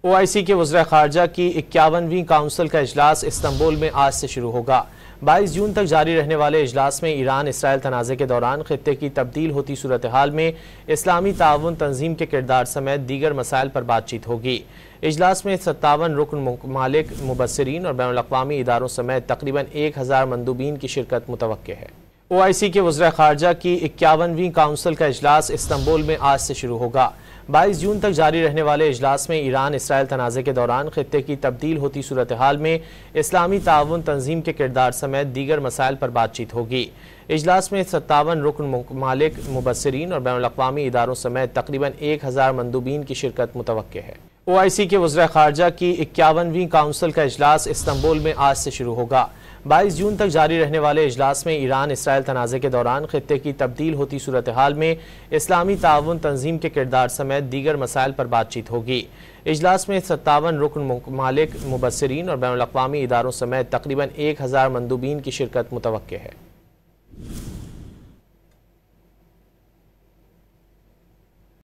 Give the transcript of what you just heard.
OIC کے وزراء خارجہ کی 51ویں کونسل کا اجلاس استنبول میں آج سے شروع ہوگا۔ 22 جون تک جاری رہنے والے اجلاس میں ایران اسرائیل تنازع کے دوران خطے کی تبدیل ہوتی صورتحال میں اسلامی تعاون تنظیم کے کردار سمیت دیگر مسائل پر بات چیت ہوگی۔ اجلاس میں 57 رکن ممالک، مبصرین اور بین الاقوامی اداروں سمیت تقریباً 1000 مندوبین کی شرکت متوقع ہے۔ OIC کے وزراء خارجہ کی 51ویں کونسل کا اجلاس استنبول میں آج سے شروع ہوگا۔ 22 جون تک جاری رہنے والے اجلاس میں ایران اسرائیل تنازع کے دوران خطے کی تبدیل ہوتی صورتحال میں اسلامی تعاون تنظیم کے کردار سمیت دیگر مسائل پر بات چیت ہوگی۔ اجلاس میں 57 رکن ممالک، مبصرین اور بین الاقوامی اداروں سمیت تقریباً 1000 مندوبین کی شرکت متوقع ہے۔ OIC کے وزراء خارجہ کی 51ویں کونسل کا اجلاس استنبول میں آج سے شروع ہوگا۔ 22 جون تک جاری رہنے والے اجلاس میں ایران اسرائیل تنازع کے دوران خطے کی تبدیل ہوتی صورتحال میں اسلامی تعاون تنظیم کے کردار سمیت دیگر مسائل پر بات چیت ہوگی۔ اجلاس میں 57 رکن ممالک، مبصرین اور بین الاقوامی اداروں سمیت تقریباً 1000 مندوبین کی شرکت متوقع ہے۔